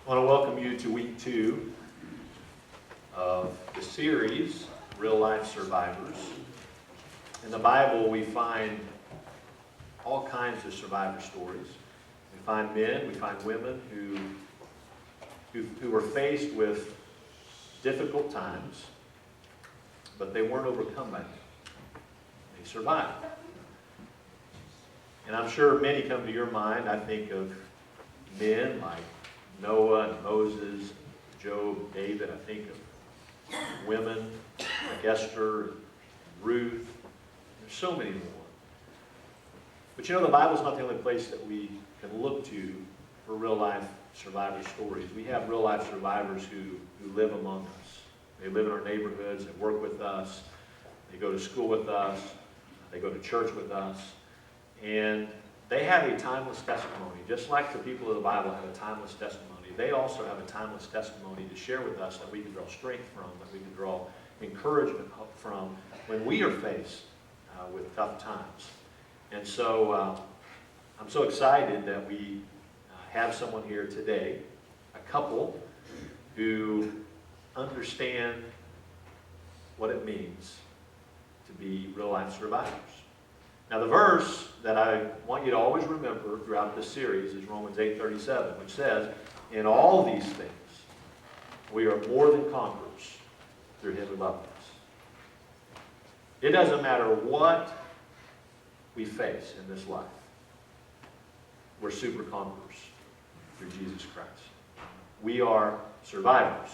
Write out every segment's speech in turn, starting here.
I want to welcome you to week 2 of the series, Real Life Survivors. In the Bible, we find all kinds of survivor stories. We find men, we find women who were faced with difficult times, but they weren't overcome by them. They survived. And I'm sure many come to your mind. I think of men like Noah and Moses, Job, David. I think of women like Esther, and Ruth. There's so many more. But you know, the Bible's not the only place that we can look to for real-life survivor stories. We have real-life survivors who live among us. They live in our neighborhoods, they work with us, they go to school with us, they go to church with us, and they have a timeless testimony. Just like the people of the Bible have a timeless testimony, they also have a timeless testimony to share with us that we can draw strength from, that we can draw encouragement from when we are faced with tough times. And so I'm so excited that we have someone here today, a couple who understand what it means to be real-life survivors. Now, the verse that I want you to always remember throughout this series is Romans 8:37, which says, "In all these things, we are more than conquerors through Him who loved us." It doesn't matter what we face in this life. We're super conquerors through Jesus Christ. We are survivors.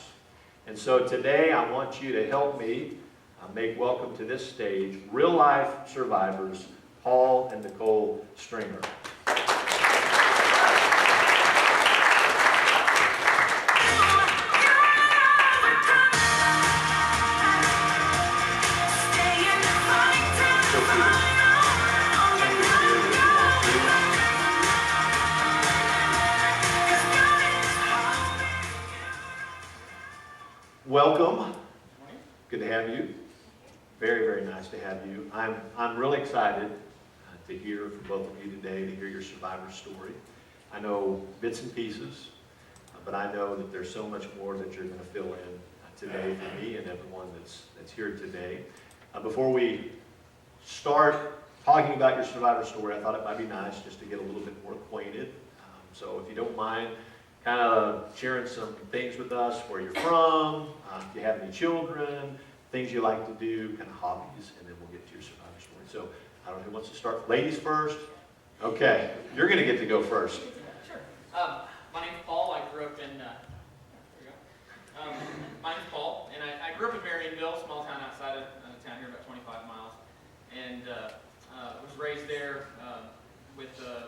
And so today I want you to help me make welcome to this stage real-life survivors, Paul and Nicole Stringer. Welcome. Good to have you. Very, very nice to have you. I'm really excited to hear from both of you today, to hear your survivor story. I know bits and pieces, but I know that there's so much more that you're going to fill in today for me and everyone that's here today. Before we start talking about your survivor story, I thought it might be nice just to get a little bit more acquainted. So if you don't mind, kind of sharing some things with us, where you're from, if you have any children, things you like to do, kind of hobbies, and then we'll get to your survivor story. So I don't know who wants to start. Ladies first? Okay, you're going to get to go first. Sure. My name's Paul. I grew up in, there we go. My name's Paul, and I grew up in Marionville, small town outside of town here, about 25 miles. And was raised there with a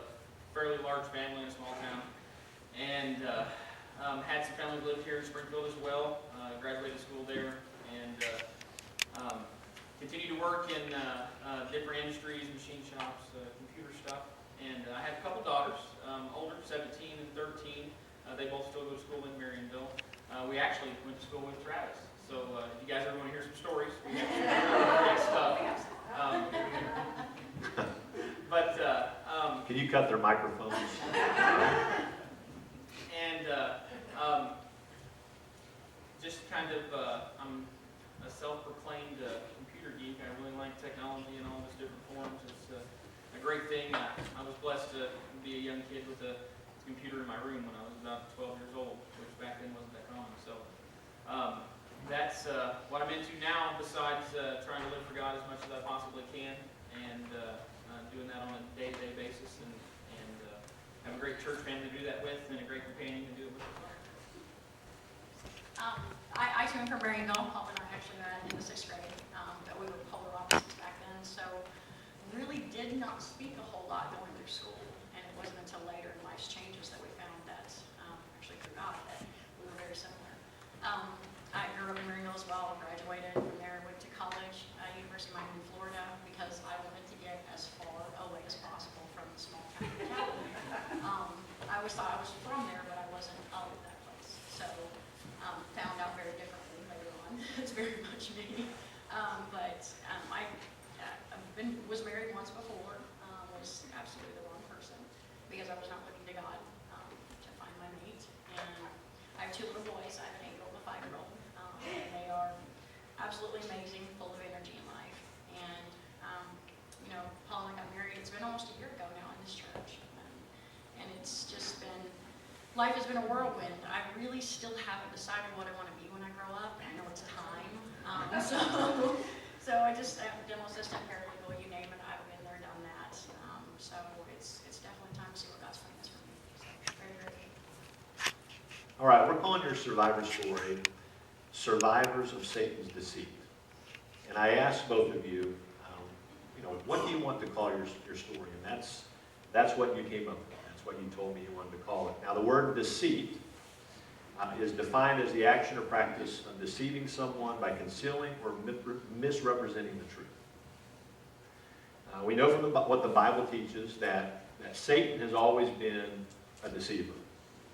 fairly large family in a small town. And had some family who lived here in Springfield as well. Graduated school there, and continued to work in different industries, machine shops, computer stuff. And I have a couple daughters, older, 17 and 13. They both still go to school in Marionville. We actually went to school with Travis. So if you guys ever want to hear some stories, we have some great stuff. Can you cut their microphones? And just kind of, I'm a self-proclaimed computer geek. I really like technology in all its different forms. It's a great thing. I was blessed to be a young kid with a computer in my room when I was about 12 years old, which back then wasn't that common. So that's what I'm into now, besides trying to live for God as much as I possibly can, and doing that on a day-to-day basis, and have a great church family to do that with, and a great companion to do it with. I too am from Marionville. Paul and I actually met in the 6th grade, but we were polar opposites back then, so really did not speak a whole lot going through school, and it wasn't until later in life's changes that we found that, actually through God, that we were very similar. I grew up in Marionville as well, graduated from there, went to college, University of Miami, Florida, because I wanted to get as far away as possible from the small town mentality. I always thought I was from there, but I wasn't of that place. So found out very differently later on. It's very much me. But I was married once before, was absolutely the wrong person because I was not looking to God to find my mate. And I have two little boys. I have an 8-year-old and a 5-year-old. And they are absolutely amazing, full of energy and life. And, Paul and I got married, it's been almost a year ago now in this church. And it's just been, life has been a whirlwind. I really still haven't decided what I want to be when I grow up. I know it's time. So I just, demo assistant, paralegal, you name it, I've been there, done that. So it's definitely time to see what God's plan is for me. So very, very good. All right, we're calling your survivor story, Survivors of Satan's Deceit. And I asked both of you, what do you want to call your story? And that's what you came up with. That's what you told me you wanted to call it. Now, the word deceit is defined as the action or practice of deceiving someone by concealing or misrepresenting the truth. We know from what the Bible teaches that Satan has always been a deceiver.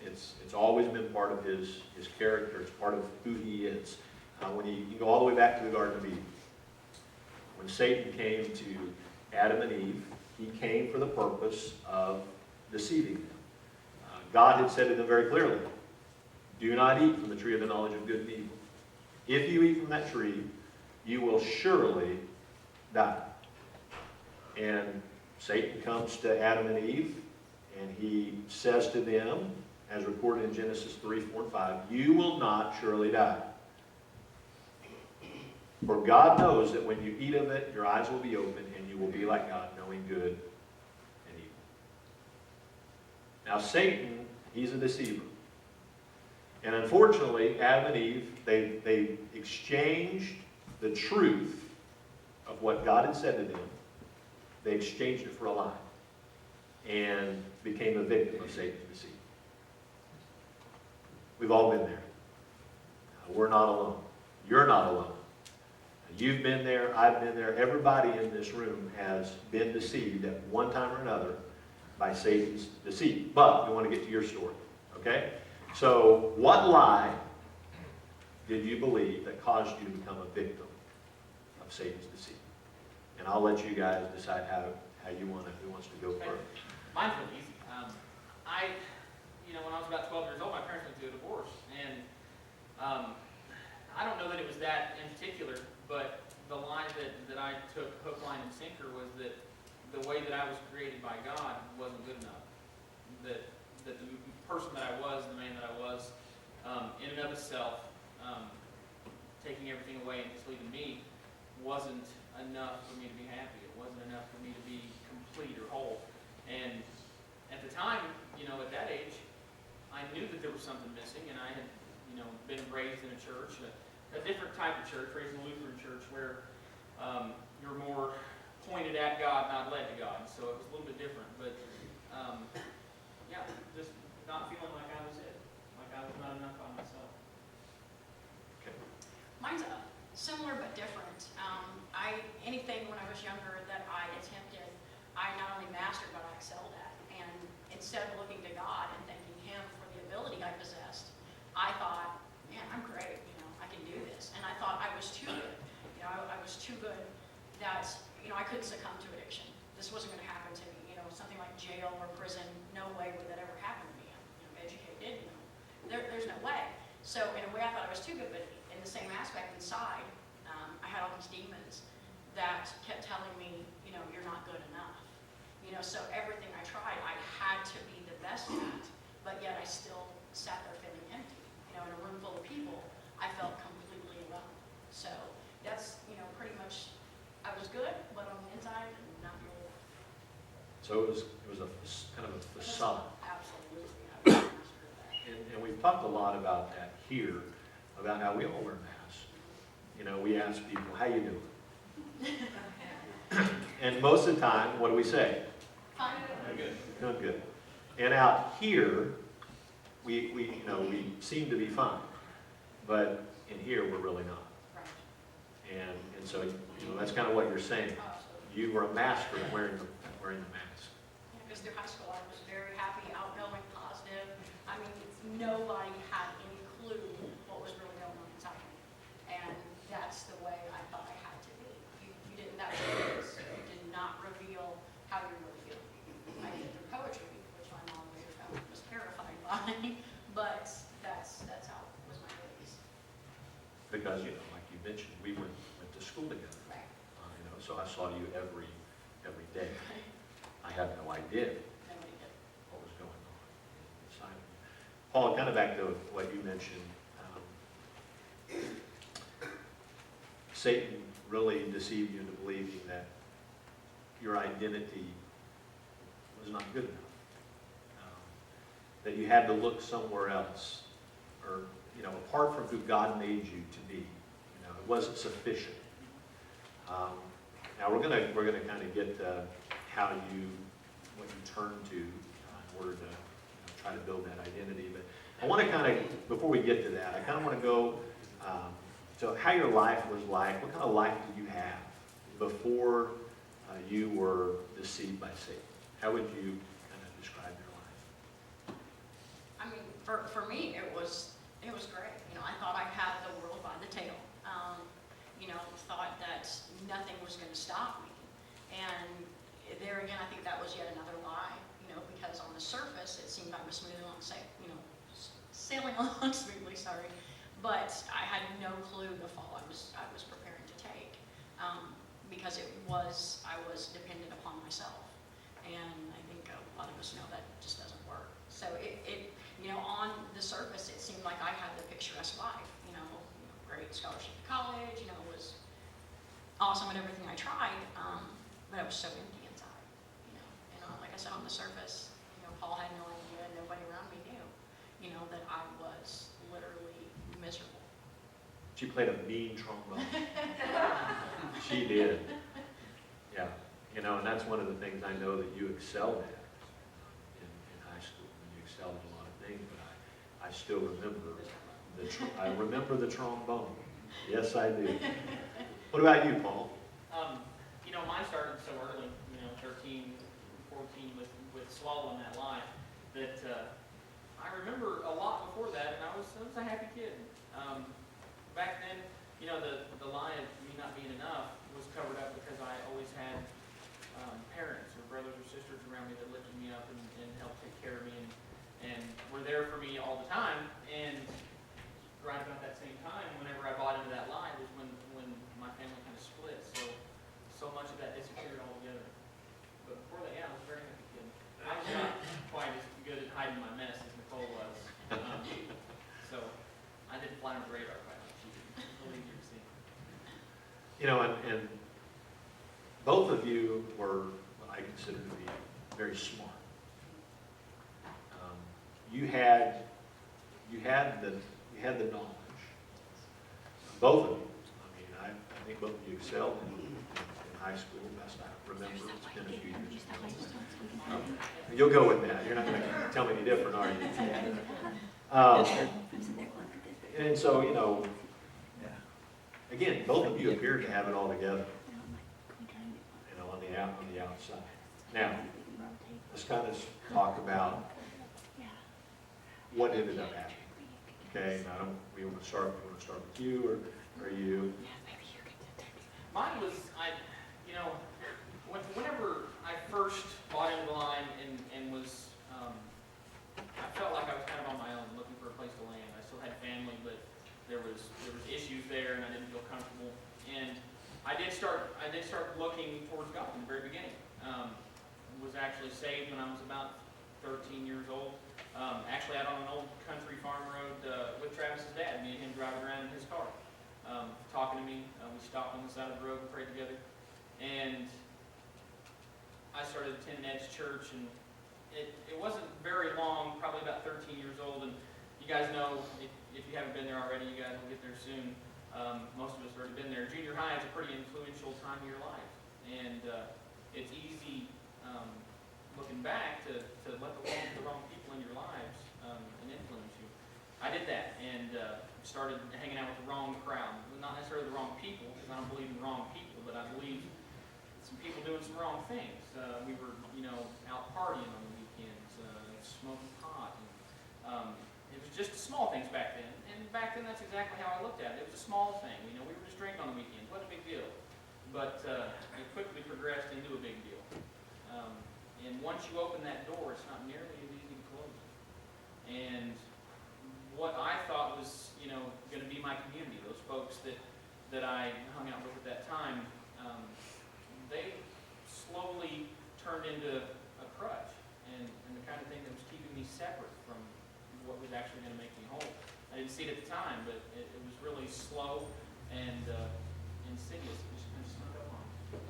It's always been part of his character. It's part of who he is. You go all the way back to the Garden of Eden. When Satan came to Adam and Eve, he came for the purpose of deceiving them. God had said to them very clearly, do not eat from the tree of the knowledge of good and evil. If you eat from that tree, you will surely die. And Satan comes to Adam and Eve, and he says to them, as recorded in Genesis 3, 4, and 5, you will not surely die. For God knows that when you eat of it, your eyes will be open, and you will be like God, knowing good and evil. Now Satan, he's a deceiver. And unfortunately, Adam and Eve, they exchanged the truth of what God had said to them. They exchanged it for a lie and became a victim of Satan's deceit. We've all been there. We're not alone. You're not alone. You've been there. I've been there. Everybody in this room has been deceived at one time or another by Satan's deceit. But we want to get to your story. Okay? So, what lie did you believe that caused you to become a victim of Satan's deceit? And I'll let you guys decide who wants to go first. Mine's really easy. When I was about 12 years old, my parents went through a divorce, and I don't know that it was that in particular, but the line that I took hook, line, and sinker was that the way that I was created by God wasn't good enough. That the person that I was, the man that I was, in and of itself, taking everything away and just leaving me, wasn't enough for me to be happy. It wasn't enough for me to be complete or whole. And at the time, at that age, I knew that there was something missing, and I had, been raised in a church, a different type of church, raised in a Lutheran church, where you're more pointed at God, not led to God. So it was a little bit different, but just not feeling like I was it, like I was not enough by myself. Okay. Mine's similar but different. Anything when I was younger that I attempted, I not only mastered but I excelled at. And instead of looking to God and thanking Him for the ability I possessed, I thought, man, I'm great. I can do this. And I thought I was too good. I was too good that I couldn't succumb to addiction. This wasn't going to happen to me. Something like jail or prison. No way would that ever happen to me. I'm educated. There's no way. So in a way, I thought I was too good, but in the same aspect inside, I had all these demons that kept telling me, you're not good enough. So everything I tried, I had to be the best at, but yet I still sat there feeling empty. In a room full of people, I felt completely alone. So that's, pretty much, I was good, but on the inside, not really. So it was a kind of a facade. Absolutely. I was master of that. And we've talked a lot about that here, about how we all wear masks. We ask people, how you doing? And most of the time, what do we say? Fine. Good. Doing good. And out here, we seem to be fine. But in here, we're really not. Right. And so, that's kind of what you're saying. Absolutely. You were a master at wearing the mask. Because through high school, I was very happy, outgoing, positive. Nobody had any clue what was really going on inside me. And that's the way I thought I had to be. You didn't, that was you did not reveal how you really feel. I did it through poetry, which my mom later found was terrified by, but that's because, like you mentioned, we went to school together. Right. So I saw you every day. I had no idea Nobody did. what was going on inside of you. Paul, kind of back to what you mentioned, Satan really deceived you into believing that your identity was not good enough, that you had to look somewhere else, or apart from who God made you to be, it wasn't sufficient. Now we're gonna kind of get what you turn to in order to try to build that identity. But I want to kind of, before we get to that, I kind of want to go to how your life was like. What kind of life did you have before you were deceived by Satan? How would you kind of describe your life? I mean, for me, it was great. I thought I had the world by the tail. Thought that nothing was going to stop me. And there again, I think that was yet another lie. Because on the surface, it seemed I was smoothing along, sailing along smoothly. Sorry, but I had no clue the fall I was preparing to take, because I was dependent upon myself, and I think a lot of us know that just doesn't work. So on the surface, it seemed like I had the picturesque life. Great scholarship to college. Was awesome at everything I tried, but I was so empty inside. Like I said, on the surface, Paul had no idea, nobody around me knew, that I was literally miserable. She played a mean trombone. She did. Yeah. And that's one of the things I know that you excelled at in high school. You excelled at a lot of things, but I still remember I remember the trombone. Yes, I do. What about you, Paul? Mine started so early, 13, 14, with swallowing that lie, that I remember a lot before that, and I was a happy kid. Back then, the lie of me not being enough was covered up because I always had parents or brothers or sisters around me that lifted me up and helped take care of me and were there for me all the time. And right about that same time, whenever I bought into that lie, was when my family kind of split. So much of that disappeared altogether. But before that, yeah, I was a very happy kid. I was not quite as good at hiding my mess as Nicole was. So I didn't fly under the radar quite like she did. It was a little easier to see. And both of you were what I consider to be very smart. You had the knowledge. Both of you. I think both of you excelled in high school, best I remember. It's been a few years ago. You'll go with that. You're not going to tell me any different, are you? And so, again, both of you appear to have it all together, on the outside. Now, let's kind of talk about what ended up happening. Okay, now we want to start with you or you. Mine was, whenever I first bought into the line and was, I felt like I was kind of on my own, looking for a place to land. I still had family, but there was issues there, and I didn't feel comfortable. And I did start looking towards God in the very beginning. Was actually saved when I was about 13 years old. Actually out on an old country farm road with Travis's dad, me and him driving around in his car, talking to me. We stopped on the side of the road and prayed together. And I started attending Ed's church, and it wasn't very long, probably about 13 years old. And you guys know, if you haven't been there already, you guys will get there soon. Most of us have already been there. Junior high is a pretty influential time in your life. And it's easy, looking back, to let the wrong people in your lives and influence you. I did that and started hanging out with the wrong crowd. Not necessarily the wrong people, because I don't believe in the wrong people, but I believe some people doing some wrong things. We were, out partying on the weekends, smoking pot. And, it was just small things back then. And back then, that's exactly how I looked at it. It was a small thing. We were just drinking on the weekends. What a big deal. But it quickly progressed into a big deal. And once you open that door, it's not nearly as easy to close it. And what I thought was, going to be my community, those folks that I hung out with at that time, they slowly turned into a crutch and the kind of thing that was keeping me separate from what was actually going to make me whole. I didn't see it at the time, but it was really slow and insidious. It just kind of snuck up on me.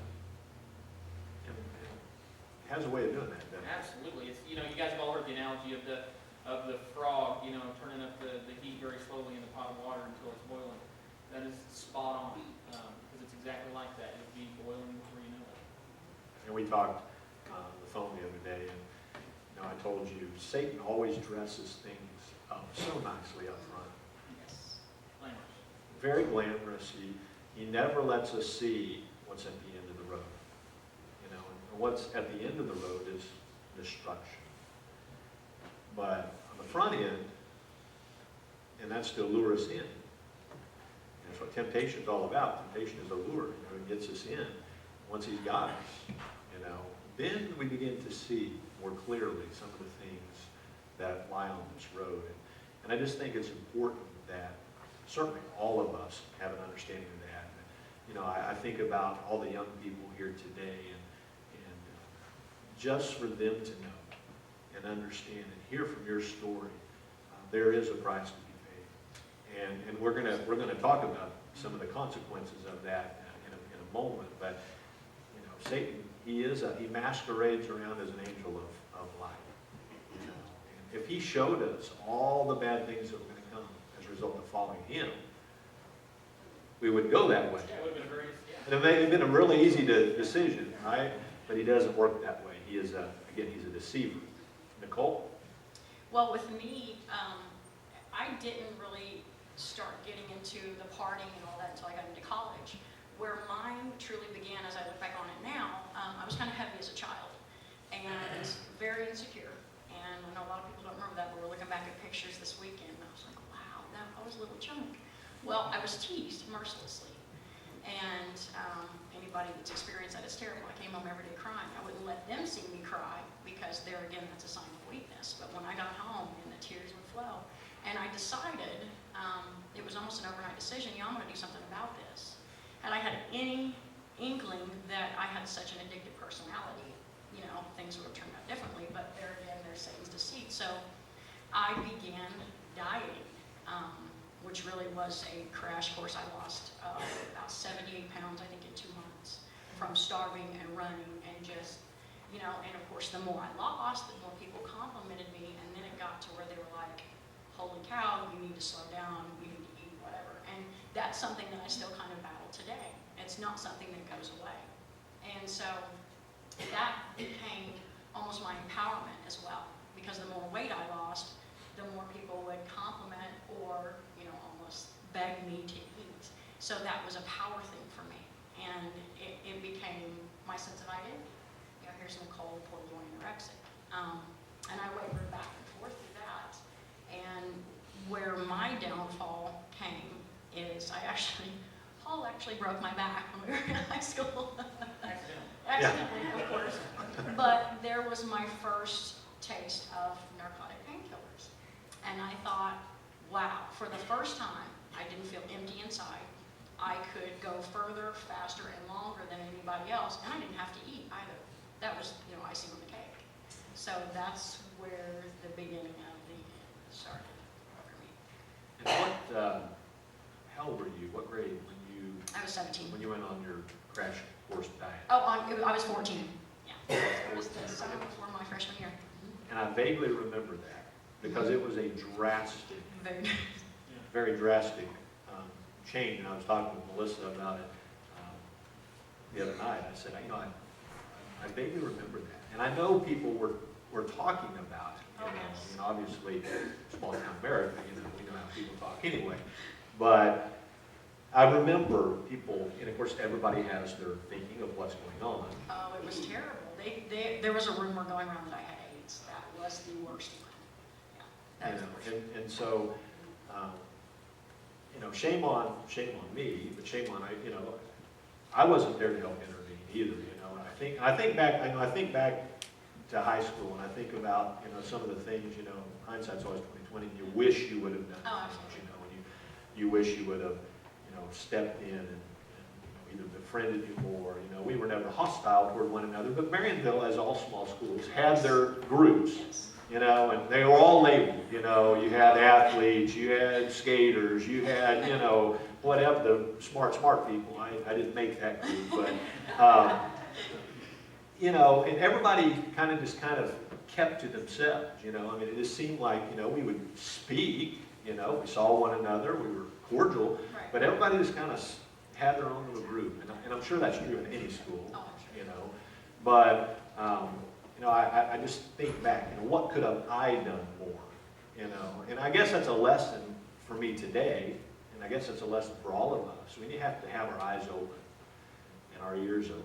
It has a way of doing that, doesn't it? Absolutely. It's, you guys have all heard the analogy of the frog, turning up the heat very slowly in the pot of water until it's boiling. That is spot on, because it's exactly like that. It'll be boiling before you know it. And we talked on the phone the other day, and I told you, Satan always dresses things up so nicely up front. Yes. Glamorous. Very glamorous. He never lets us see what's at the end of the road. And what's at the end of the road is destruction. But on the front end, and that's to lure us in. That's what temptation is all about. Temptation is a lure. It gets us in. Once he's got us, then we begin to see more clearly some of the things that lie on this road. And I just think it's important that certainly all of us have an understanding of that. I think about all the young people here today, and just for them to know and understand and hear from your story, there is a price to be paid. And we're gonna talk about some of the consequences of that in a moment. But Satan, he masquerades around as an angel of light. And if he showed us all the bad things that were going to come as a result of following him, we would go that way. Yeah, it would have been very, And it may have been a really easy decision, right? But he doesn't work that way. He is, again, he's a deceiver. Nicole? Well, with me, I didn't really start getting into the partying and all that until I got into college. Where mine truly began, as I look back on it now, I was kind of heavy as a child and very insecure. And I know a lot of people don't remember that, but we're looking back at pictures this weekend, and I was like, wow, I was a little chunk. Well, I was teased mercilessly. And anybody that's experienced that is terrible. I came home every day crying. I wouldn't let them see me cry because there again, that's a sign of weakness. But when I got home, and the tears would flow. And I decided, it was almost an overnight decision, I'm going to do something about this. Had I had any inkling that I had such an addictive personality, things would have turned out differently, but there again, there's Satan's deceit. So I began dieting, which really was a crash course. I lost about 78 pounds, I think, in 2 months from starving and running and just, and of course, the more I lost, the more people complimented me, and then it got to where they were like, holy cow, you need to slow down, you need to eat, whatever. And that's something that I still kind of battle today. It's not something that goes away. And so that became almost my empowerment as well, because the more weight I lost, the more people would compliment or, almost beg me to eat. So that was a power thing for me. And it became my sense of identity. Here's Nicole, poor boy anorexic. And I wavered back and forth through that. And where my downfall came is Paul actually broke my back when we were in high school. Accidentally, of course. But there was my first taste of narcotic painkillers. And I thought, wow, for the first time, I didn't feel empty inside. I could go further, faster, and longer than anybody else, and I didn't have to eat either. That was, icing on the cake. So that's where the beginning of the end started for me. And how old were you? What grade I was 17. when you went on your crash course diet? Oh, I was 14. Yeah. It was the summer before my freshman year. And I vaguely remember that because it was a drastic, Very very drastic change. And I was talking with Melissa about it the other night. I said, I vaguely remember that. And I know people were talking about it. Oh, yes. Obviously, small town America, we know how people talk anyway. But I remember people, and of course everybody has their thinking of what's going on. Oh, it was terrible. There was a rumor going around that I had AIDS. That was the worst one. Yeah, that was the worst. And so, shame on me, but shame on I wasn't there to help intervene either. And I think back to high school, and I think about some of the things. Hindsight's always 20/20. You wish you would have done Oh, things, absolutely. and you wish you would have stepped in and either befriended you more. We were never hostile toward one another, but Marionville, as all small schools, had their groups, and they were all labeled. You had athletes, you had skaters, you had, whatever, the smart people. I didn't make that group, but, and everybody kind of kept to themselves, it just seemed like, we would speak, we saw one another, we were cordial, Right. but everybody just kind of had their own little group, and I'm sure that's true in any school, Oh, I'm sure. But, I just think back, what could have I done more, and I guess that's a lesson for me today, and I guess it's a lesson for all of us. We have to have our eyes open and our ears open,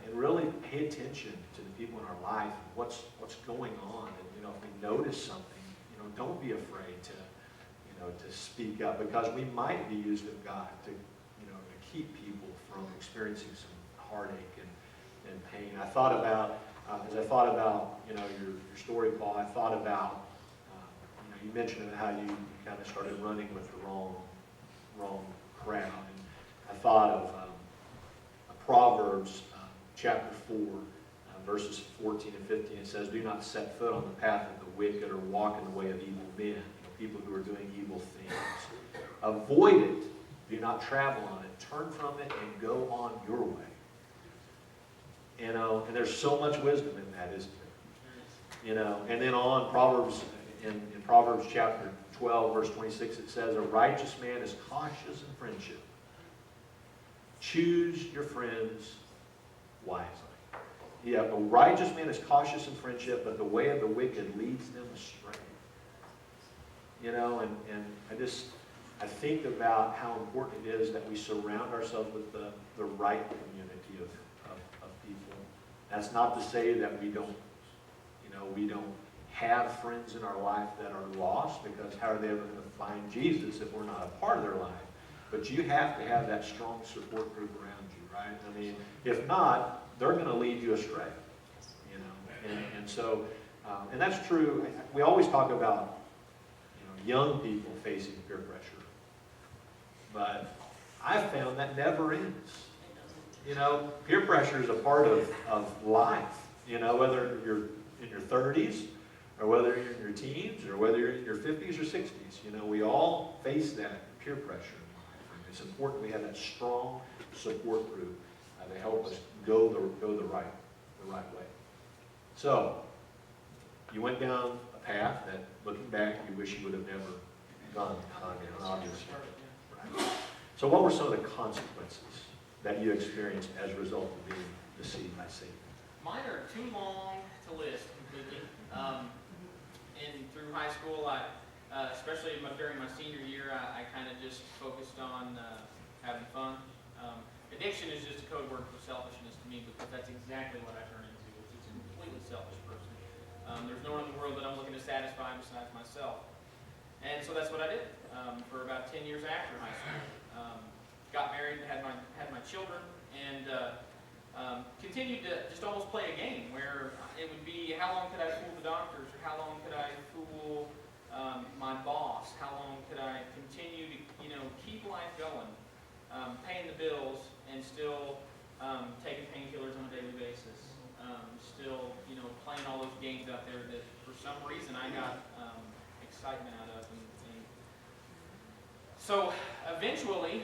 and really pay attention to the people in our life and what's going on, and, if we notice something, don't be afraid to speak up, because we might be used of God to keep people from experiencing some heartache and pain. I thought about, as I thought about, your story, Paul, I thought about, you mentioned how you kind of started running with the wrong crowd. And I thought of Proverbs chapter 4, verses 14 and 15. It says, "Do not set foot on the path of the wicked or walk in the way of evil men," people who are doing evil things. "Avoid it. Do not travel on it. Turn from it and go on your way." And there's so much wisdom in that, isn't there? And then on Proverbs, in Proverbs chapter 12, verse 26, it says, "A righteous man is cautious in friendship. Choose your friends wisely." Yeah, a righteous man is cautious in friendship, but the way of the wicked leads them astray. I think about how important it is that we surround ourselves with the right community of people. That's not to say that we don't have friends in our life that are lost, because how are they ever going to find Jesus if we're not a part of their life? But you have to have that strong support group around you, right? If not, they're going to lead you astray, and so, and that's true. We always talk about, young people facing peer pressure, but I've found that never ends. Peer pressure is a part of life, whether you're in your 30s, or whether you're in your teens, or whether you're in your 50s or 60s. We all face that peer pressure in life. And it's important we have that strong support group to help us go the right way. So, you went down a path that, looking back, you wish you would have never gone down, obviously. Right. So what were some of the consequences that you experienced as a result of being deceived by Satan? Mine are too long to list completely. Through high school, especially during my senior year, I kind of just focused on having fun. Addiction is just a code word for selfishness to me, because that's exactly what I turn into. It's just a completely selfish person. There's no one in the world that I'm looking to satisfy besides myself. And so that's what I did for about 10 years after high school. Got married, had my children, and continued to just almost play a game where it would be, how long could I fool the doctors, or how long could I fool my boss, how long could I continue to keep life going, paying the bills, and still taking painkillers on a daily basis, still playing all those games out there that for some reason I got excitement out of. And so eventually,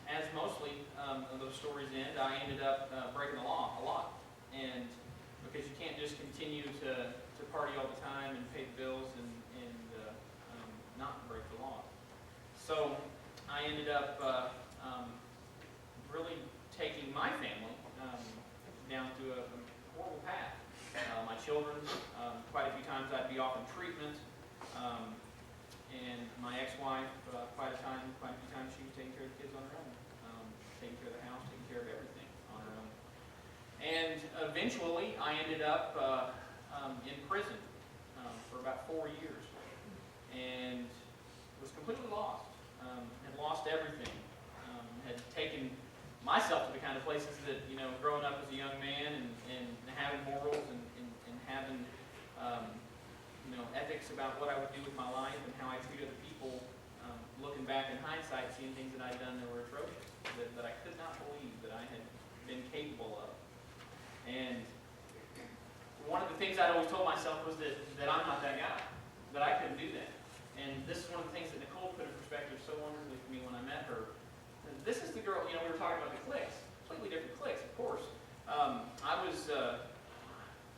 as mostly of those stories end, I ended up breaking the law a lot. And because you can't just continue to party all the time and pay the bills and not break the law. So I ended up really taking my family down to a horrible path. My children, quite a few times I'd be off in treatment. And my ex-wife, quite a few times she was taking care of the kids on her own, taking care of the house, taking care of everything on her own. And eventually, I ended up in prison for about 4 years, and was completely lost. Had lost everything. Had taken myself to the kind of places that, growing up as a young man and having morals and having ethics about what I would do with my life and how I treat other people, looking back in hindsight, seeing things that I'd done that were atrocious, that I could not believe that I had been capable of. And one of the things I'd always told myself was that I'm not that guy, that I couldn't do that. And this is one of the things that Nicole put in perspective so wonderfully for me when I met her. This is the girl, we were talking about the cliques, completely different cliques, of course. I was,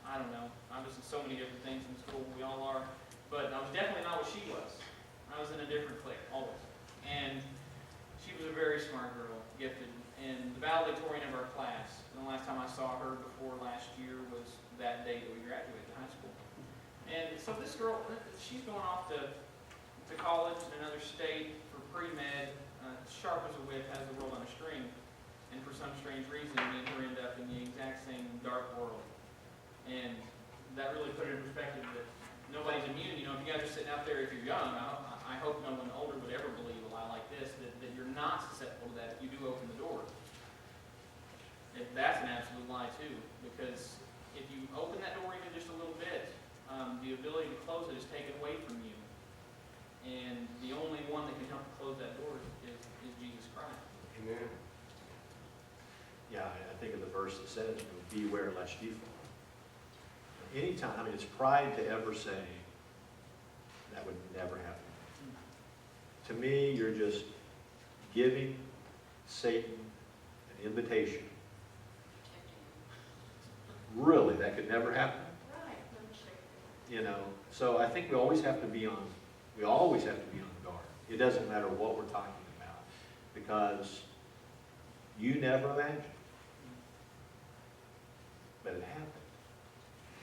I don't know, I was in so many different things in school, we all are, but I was definitely not what she was. I was in a different clique, always. And she was a very smart girl, gifted, and the valedictorian of our class. And the last time I saw her before last year was that day that we graduated high school. And so this girl, she's going off to college in another state for pre-med, sharp as a whip, has the world on a string. And for some strange reason, me and her end up in the exact same dark world. And that really put it in perspective that nobody's immune. If you guys are sitting out there, if you're young, I hope no one older would ever believe a lie like this, that you're not susceptible to that if you do open the door. That's an absolute lie too, because if you open that door even just a little bit, the ability to close it is taken away from you. And the only one that can help close that door is Jesus Christ. Amen. Yeah, I think of the verse that says, beware lest ye fall. Anytime, it's pride to ever say, that would never happen. To me, you're just giving Satan an invitation. Really, that could never happen. Right. So I think we always have to be on guard. It doesn't matter what we're talking about, because you never imagined. But it happened.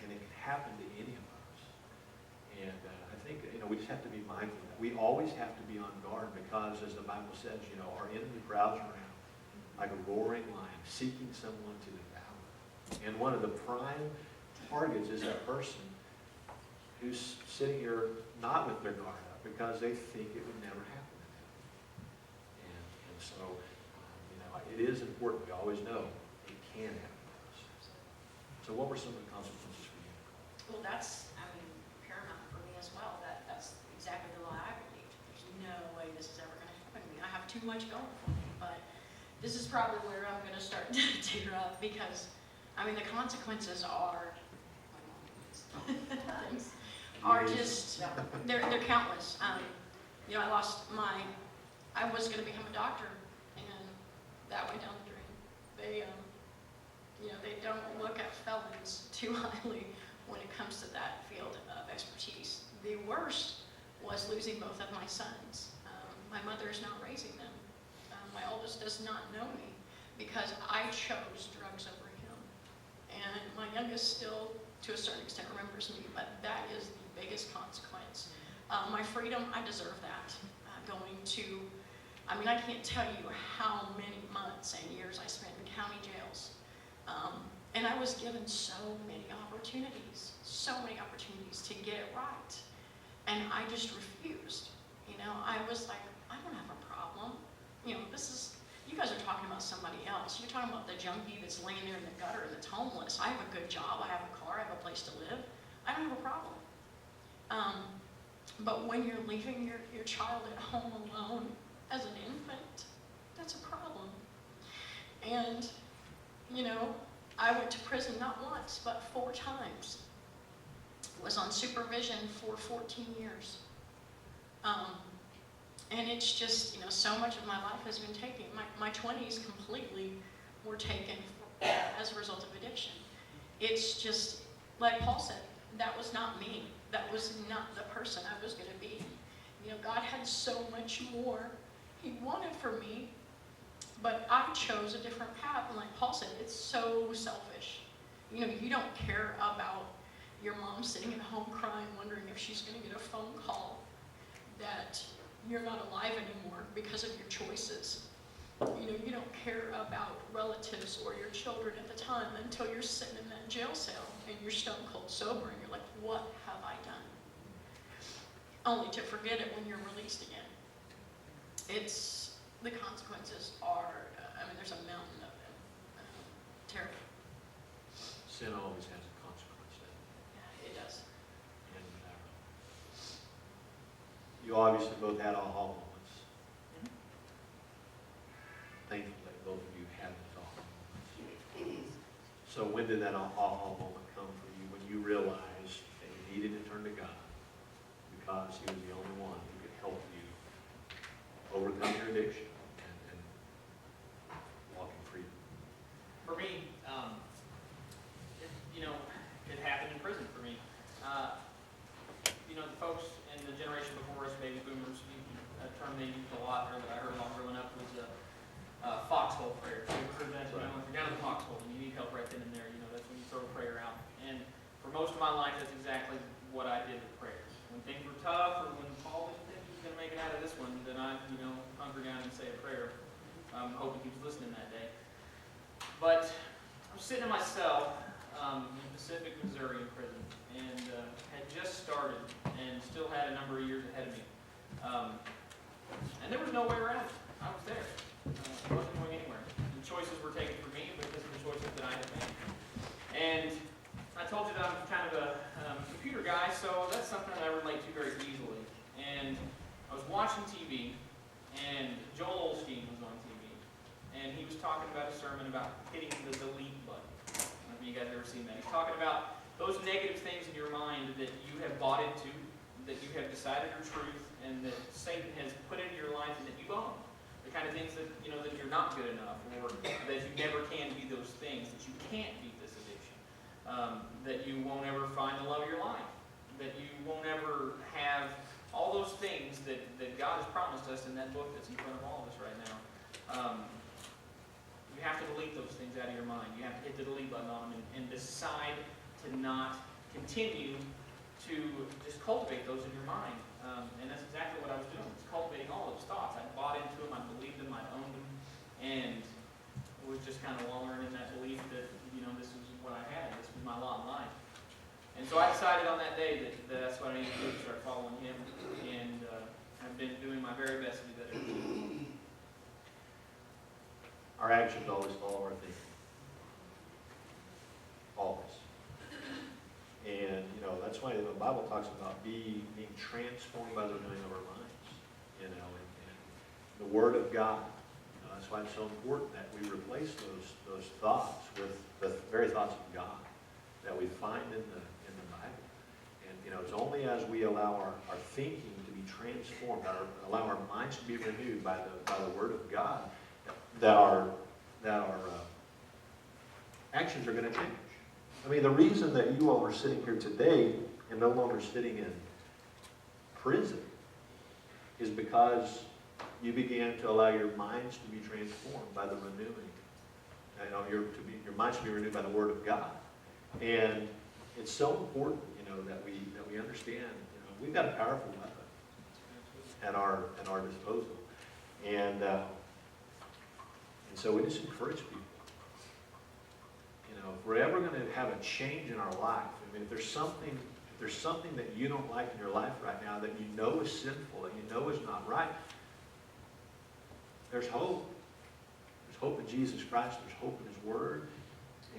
And it can happen to any of us. And I think, we just have to be mindful of that. We always have to be on guard because, as the Bible says, our enemy prowls around like a roaring lion, seeking someone to devour. And one of the prime targets is that person who's sitting here not with their guard up because they think it would never happen to them. And so, it is important. We always know it can happen to us. So what were some of the consequences for you? Well, that's, paramount for me as well. That's exactly the lie I believed. There's no way this is ever going to happen to me. I have too much going for me. But this is probably where I'm going to start to tear up because, the consequences are, are just, they're countless. I was going to become a doctor, and that went down the drain. They don't look at felons too highly when it comes to that field of expertise. The worst was losing both of my sons. My mother is now raising them. My oldest does not know me because I chose drugs over him. And my youngest still, to a certain extent, remembers me, but that is the biggest consequence. My freedom, I deserve that. I can't tell you how many months and years I spent in county jails. And I was given so many opportunities to get it right. And I just refused. I was like, I don't have a problem. You guys are talking about somebody else. You're talking about the junkie that's laying there in the gutter that's homeless. I have a good job, I have a car, I have a place to live. I don't have a problem. But when you're leaving your child at home alone as an infant, that's a problem. And, I went to prison not once, but 4 times. Was on supervision for 14 years. And it's just, so much of my life has been taken. My 20s completely were taken as a result of addiction. It's just, like Paul said, that was not me. That was not the person I was going to be. God had so much more He wanted for me, but I chose a different path. And like Paul said, it's so selfish. You don't care about your mom sitting at home crying, wondering if she's going to get a phone call that you're not alive anymore because of your choices. You don't care about relatives or your children at the time until you're sitting in that jail cell and you're stone cold sober and you're like, what have I done? Only to forget it when you're released again. The consequences are, there's a mountain of them. Terrible. Sin always has a consequence, doesn't it? Yeah, it does. And you obviously both had aha moments. when did that aha moment come for you, when you realized that you needed to turn to God because He was the only one who could help you overcome your addiction and walk in freedom? For me, it happened in prison for me. The folks in the generation before us, baby boomers, a term they used a lot, or that I heard while growing up, was foxhole prayer. You ever heard that? Right. If you're down in the foxhole and you need help right then and there, that's when you throw a prayer out. And for most of my life, that's exactly what I did with prayer. When things were tough, or when Paul didn't think he was going to make it out of this one, then I, hunker down and say a prayer. I'm hoping he was listening that day. But I was sitting in my cell in Pacific, Missouri, in prison, and had just started, and still had a number of years ahead of me. And there was no way around it. I was there. I wasn't going anywhere. The choices were taken for me because of the choices that I had made. And I told you that I'm kind of a computer guy, so that's something that I relate to very easily. And I was watching TV, and Joel Osteen was on TV, and he was talking about a sermon about hitting the delete button. I don't know if you guys have ever seen that. He's talking about those negative things in your mind that you have bought into, that you have decided are truth, and that Satan has put into your life and that you own. The kind of things that, that you're not good enough, or that you never can be those things, that you can't beat this addiction, that you won't ever find the love of your life, that you won't ever have all those things that God has promised us in that book that's in front of all of us right now. You have to delete those things out of your mind. You have to hit the delete button on them and decide to not continue to just cultivate those in your mind. And that's exactly what I was doing. I was cultivating all those thoughts. I bought into them, I believed them, I owned them, and was just kind of wallowing in that belief that, this was what I had. This was my lot in life. And so I decided on that day that that's what I need to do, to start following Him, and I've been doing my very best to do that every day. Our actions always follow our thinking. Always. And, that's why the Bible talks about being transformed by the renewing of our minds. And the Word of God. That's why it's so important that we replace those thoughts with the very thoughts of God that we find in the Bible. And, it's only as we allow our thinking to be transformed, allow our minds to be renewed by the Word of God, that our actions are going to change. I mean, the reason that you all are sitting here today and no longer sitting in prison is because you began to allow your minds to be transformed by the renewing. Your minds to be renewed by the Word of God. And it's so important, that we understand, we've got a powerful weapon at our disposal. And so we just encourage people. If we're ever going to have a change in our life, if there's something that you don't like in your life right now that is sinful, that is not right, there's hope. There's hope in Jesus Christ. There's hope in His Word.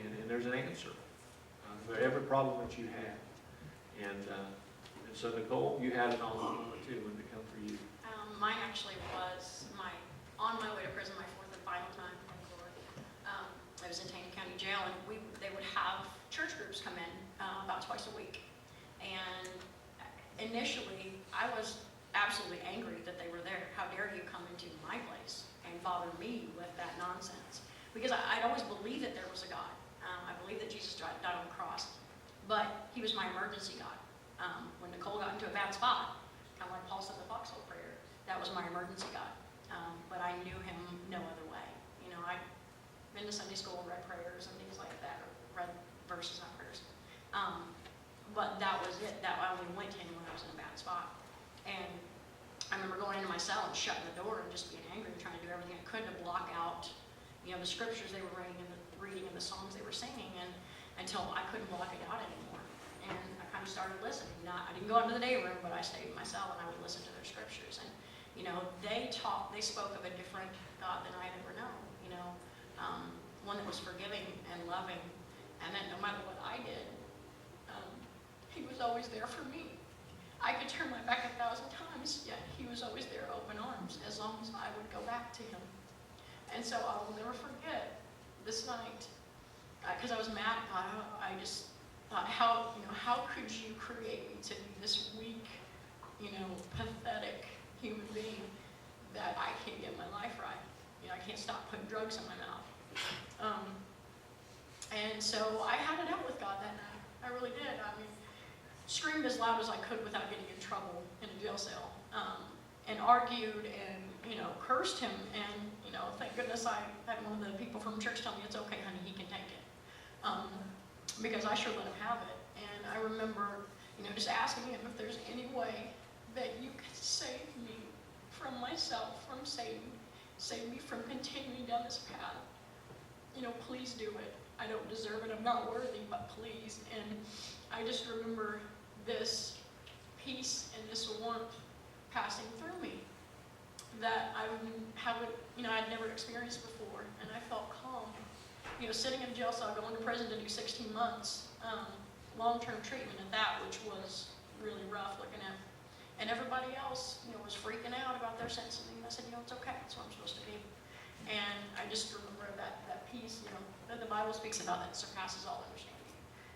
And there's an answer for every problem that you have. And so, Nicole, you had an awesome moment too. When did it come for you? Mine actually was on my way to prison, my fourth and final time. Thank the Lord. I was in Taney County Jail, and they would have church groups come in about twice a week. And initially, I was absolutely angry that they were there. How dare you come into my place and bother me with that nonsense? Because I'd always believed that there was a God. I believed that Jesus died on the cross. But He was my emergency God. When Nicole got into a bad spot, kind of like Paul said in the foxhole prayer, that was my emergency God. But I knew Him no other way. I'd been to Sunday school, read prayers and things like that, or read verses, not prayers. But that was it. I only went to Him when I was in a bad spot. And I remember going into my cell and shutting the door and just being angry and trying to do everything I could to block out, the scriptures they were reading and the songs they were singing, and until I couldn't block it out anymore. And I kind of started listening. I didn't go out into the day room, but I stayed in my cell and I would listen to their scriptures. And they spoke of a different God than I had ever known. One that was forgiving and loving, and that no matter what I did, He was always there for me. I could turn my back 1,000 times, yet He was always there, open arms, as long as I would go back to Him. And so I will never forget this night. because I was mad. I just thought, how could you create me to be this weak, pathetic human being that I can't get my life right? I can't stop putting drugs in my mouth. And so I had it out with God that night. I really did. I mean, screamed as loud as I could without getting in trouble in a jail cell, and argued and, cursed him. And, thank goodness I had one of the people from church tell me, it's okay, honey, he can take it. Because I sure let him have it. And I remember, just asking him if there's any way that you could save me from myself, from Satan, save me from continuing down this path. Please do it. I don't deserve it. I'm not worthy, but please. And I just remember this peace and this warmth passing through me that I'd never experienced before. And I felt calm. Sitting in a jail cell, going to prison to do 16 months, long-term treatment at that, which was really rough looking at. And everybody else, was freaking out about their sentence. And I said, it's okay. That's what I'm supposed to be. And I just remember that peace, that the Bible speaks about that surpasses all understanding.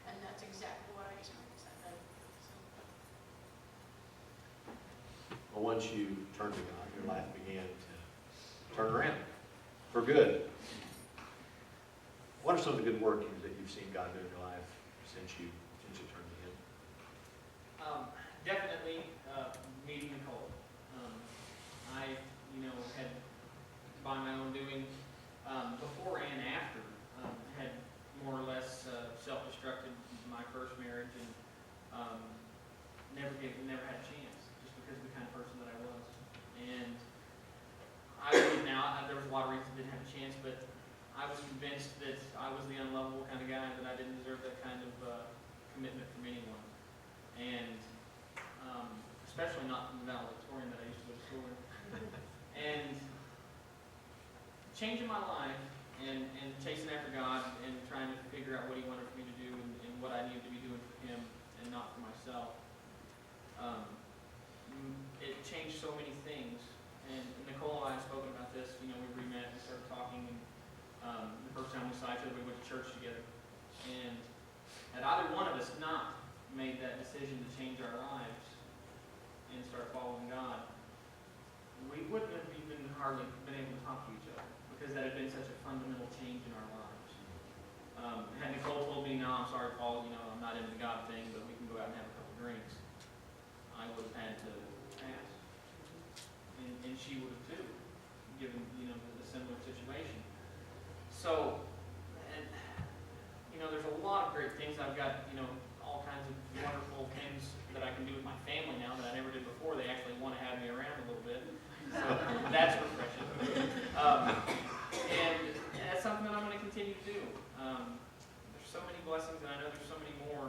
And that's exactly what I experienced that day. Well, once you turned to God, your life began to turn around for good. What are some of the good workings that you've seen God do in your life since you turned to Him? Definitely meeting Nicole. I, had by my own doing, before and after, had more or less self-destructed my first marriage, and never had a chance, just because of the kind of person that I was. And I believe now, there was a lot of reasons I didn't have a chance, but I was convinced that I was the unlovable kind of guy, that I didn't deserve that kind of commitment from anyone. And especially not from the valedictorian that I used to go to school with. And changing my life and chasing after God and trying to figure out what He wanted for me to do and what I needed to be doing for Him and not for myself. It changed so many things. And Nicole and I have spoken about this. We re-met and started talking. And the first time we saw each other, we went to church together. And had either one of us not made that decision to change our lives and start following God, we wouldn't have even hardly been able to talk to each other, because that had been such a fundamental change in our lives. Had Nicole told me, no, I'm sorry, Paul, I'm not into the God thing, but we can go out and have a couple drinks, I would have had to pass. And she would have too, given, the similar situation. So, and, there's a lot of great things. I've got, all kinds of wonderful things that I can do with my family now that I never did before. They actually want to have me around a little bit. So that's refreshing. And that's something that I'm going to continue to do. There's so many blessings, and I know there's so many more.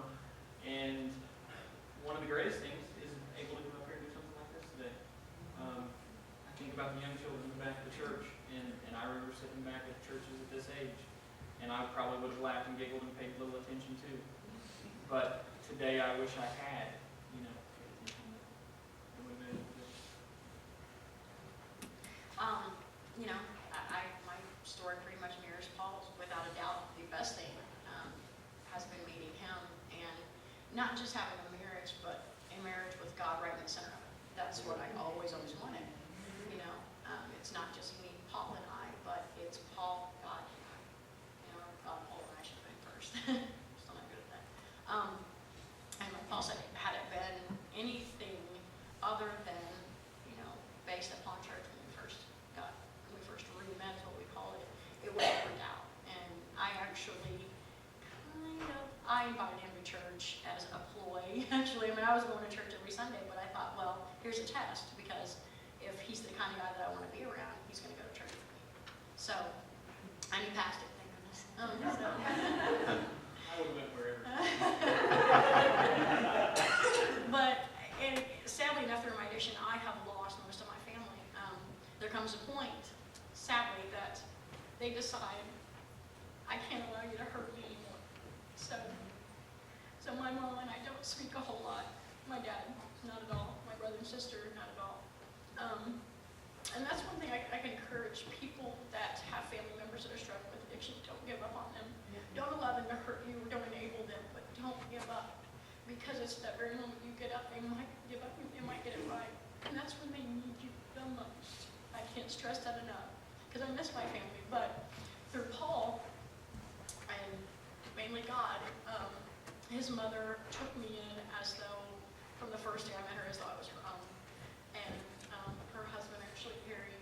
And one of the greatest things is able to come up here and do something like this today. I think about the young children in the back of the church, and I remember sitting back at churches at this age, and I probably would have laughed and giggled and paid little attention too. But today I wish I had, paid attention. It would have been just... My story pretty much mirrors Paul's. Without a doubt, the best thing has been meeting him, and not just having a marriage, but a marriage with God right in the center of it. That's what I always wanted. It's not just me, Paul and I, but it's Paul, God, and I. God, Paul, and I should have been first. Still not good at that. And like Paul said, had it been anything other than, based upon church when we first re-met is what we call it, it would have worked out. And I actually I invited him to church as a ploy. Actually, I was going to church every Sunday, but I thought, well, here's a test, because if he's the kind of guy that I want to be around, he's going to go to church with me. So, and he passed it, thank goodness. I would have went wherever. But, and sadly enough, through my addiction, I have lost most of my family. There comes a point, sadly, that they decide, I can't allow you to hurt me anymore. So my mom and I don't speak a whole lot. My dad, not at all. My brother and sister, not at all. And that's one thing I can encourage people that have family members that are struggling with addiction. Don't give up on them. don't allow them to hurt you or don't enable them, but don't give up. Because it's that very moment you get up, they might give up, and they might get it right. And that's when they need you the most. I can't stress that enough, because I miss my family. But through Paul, and mainly God, his mother took me in as though, from the first day I met her, as though I was her own. And her husband, actually, Harry,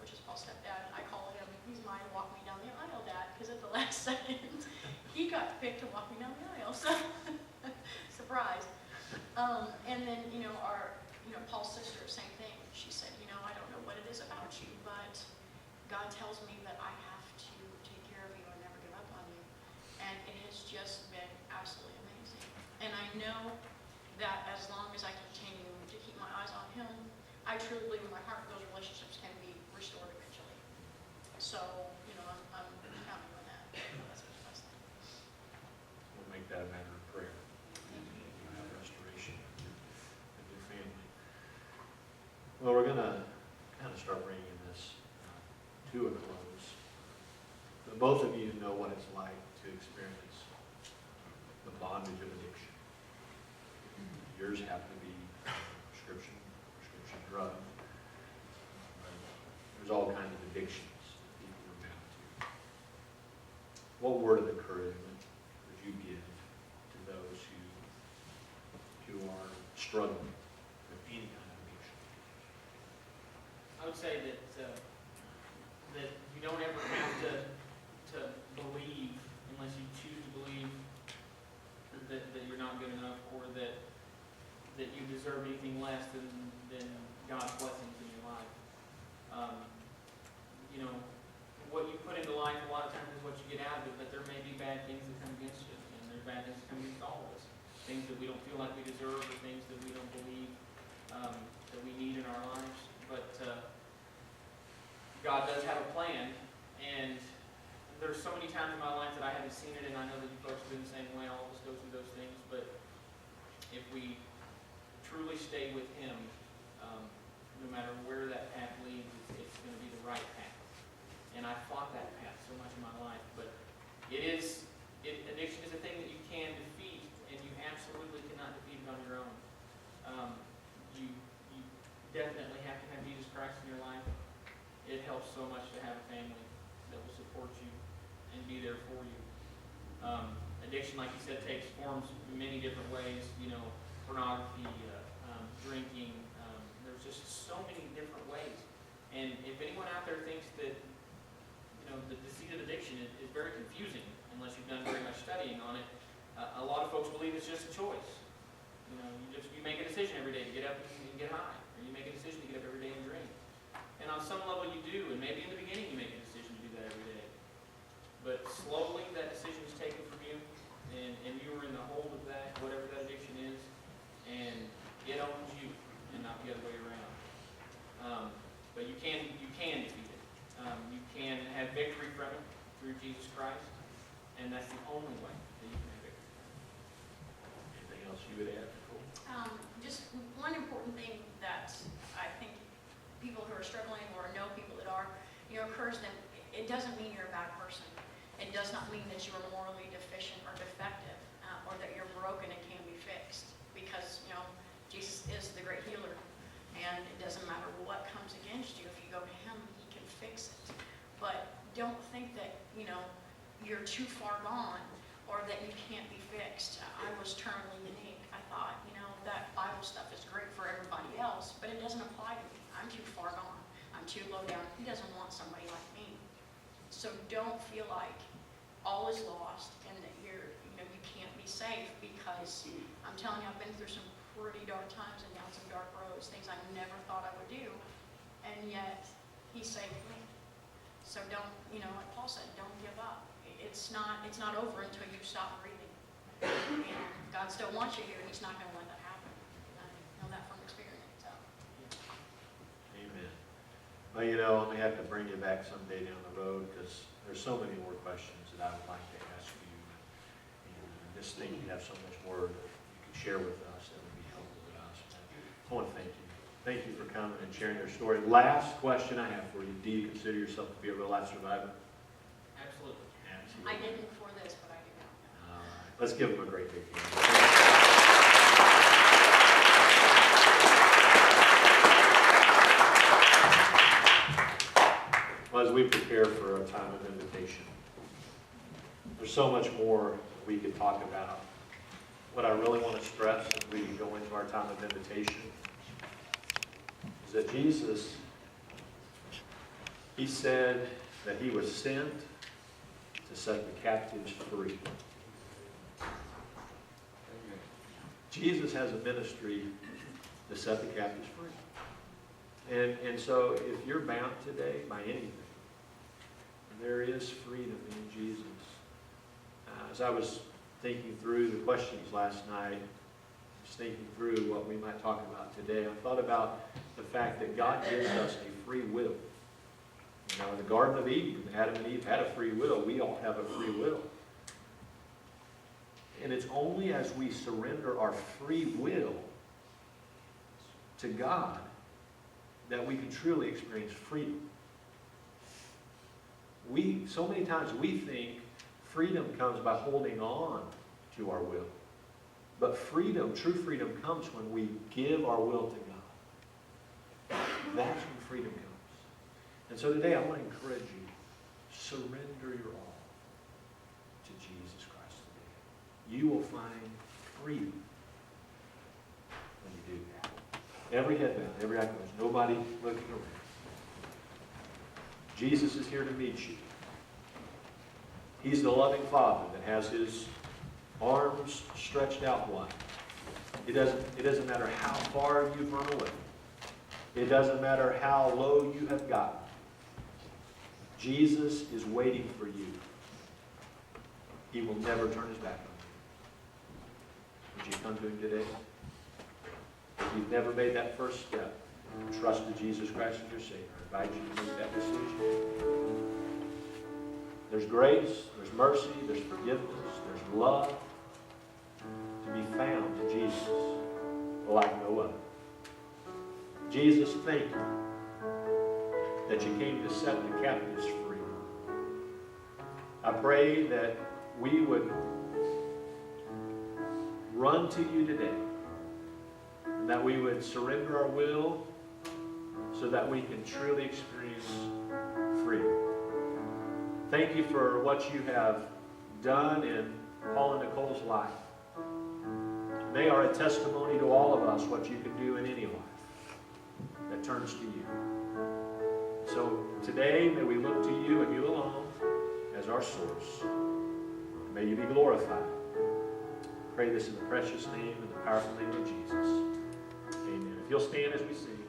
which is Paul's stepdad, I call him, he's mine, walk me down the aisle, Dad, because at the last second, he got picked to walk me down the aisle, so, surprise. And then, Paul's sister, same thing. She said, I don't know what it is about you, but God tells me that I have to take care of you and never give up on you. And it has just been absolutely amazing. And I know that as long as I continue to keep my eyes on him, I truly believe in my heart those relationships can be restored eventually. So, I'm counting on that. That's what I think. We'll make that a matter of prayer. You have restoration of your family. Well, we're going to kind of start bringing this to a close. But both of you know what it's like to experience the bondage of addiction. Yours happen to be prescription drug. There's all kinds of addictions that people are bound to. What word of encouragement would you give to those who are struggling with any kind of addiction? I would say that you don't ever have to believe, unless you choose to believe, that you're not good enough, or that you deserve anything less than God's blessings in your life. What you put into life a lot of times is what you get out of it, but there may be bad things that come against you, and there's bad things that come against all of us. Things that we don't feel like we deserve, or things that we don't believe that we need in our lives. But God does have a plan, and there's so many times in my life that I haven't seen it, and I know that you folks have been the same way. All of us go through those things, but if we truly stay with Him, no matter where that path leads, it's going to be the right path. And I fought that path so much in my life, but addiction is a thing that you can defeat, and you absolutely cannot defeat it on your own. You definitely have to have Jesus Christ in your life. It helps so much to have a family that will support you and be there for you. Addiction, like you said, takes forms in many different ways. Pornography, drinking. There's just so many different ways. And if anyone out there thinks that the deceit of addiction is very confusing, unless you've done very much studying on it, a lot of folks believe it's just a choice. You make a decision every day to get up and get high, or you make a decision to get up every day and drink. And on some level you do, and maybe in the beginning you make a decision to do that every day. But slowly that decision is taken from you, and you are in the hold of that, whatever that addiction is, and it owns you, and not the other way around. But you can defeat it. You can have victory from it through Jesus Christ, and that's the only way that you can have victory from it. Anything else you would add, Nicole? Just one important thing that I think people who are struggling or know people that are, encourage them. It doesn't mean you're a bad person. It does not mean that you are morally deficient or defective, or that you're broken and can't be fixed. Because, Jesus is the great healer, and it doesn't matter what comes against you. If you go to Him, He can fix it. But don't think that, you're too far gone, or that you can't be fixed. I was terminally unique. I thought, that Bible stuff is great for everybody else, but it doesn't apply to me. I'm too far gone. I'm too low down. He doesn't want somebody like me. So don't feel like all is lost and that you can't be safe, because I'm telling you, I've been through some pretty dark times and down some dark roads, things I never thought I would do, and yet He saved me. So don't, like Paul said, don't give up. It's not over until you stop breathing. And God still wants you here, and He's not going to let that happen. I know that from experience. So. Amen. Well, I may have to bring you back someday down the road, because there's so many more questions that I would like to ask you. And just think you have so much more that you can share with us that would be helpful to us. I want to thank you. Thank you for coming and sharing your story. Last question I have for you. Do you consider yourself to be a real life survivor? Absolutely. Absolutely. I didn't before this, but I Let's give them a great big hand. Well, as we prepare for our time of invitation, there's so much more we could talk about. What I really want to stress as we go into our time of invitation is that Jesus, he said that he was sent to set the captives free. Jesus has a ministry to set the captives free. And so if you're bound today by anything, there is freedom in Jesus. As I was thinking through the questions last night, just thinking through what we might talk about today, I thought about the fact that God gives us a free will. You know, in the Garden of Eden, Adam and Eve had a free will. We all have a free will. And it's only as we surrender our free will to God that we can truly experience freedom. So many times we think freedom comes by holding on to our will. But freedom, true freedom, comes when we give our will to God. That's when freedom comes. And so today I want to encourage you, surrender your all to Jesus Christ today. You will find freedom when you do that. Every head bowed, every eye closed, nobody looking around. Jesus is here to meet you. He's the loving Father that has his arms stretched out wide. It doesn't matter how far you've run away. It doesn't matter how low you have gotten. Jesus is waiting for you. He will never turn his back on you. Would you come to him today? If you've never made that first step, trusted Jesus Christ as your Savior, I invite you to make that decision. There's grace, there's mercy, there's forgiveness, there's love to be found in Jesus like no other. Jesus, thank you that you came to set the captives free. I pray that we would run to you today, and that we would surrender our will so that we can truly experience freedom. Thank you for what you have done in Paul and Nicole's life. They are a testimony to all of us what you can do in any life that turns to you. So today, may we look to you and you alone as our source. May you be glorified. Pray this in the precious name and the powerful name of Jesus. Amen. If you'll stand as we sing.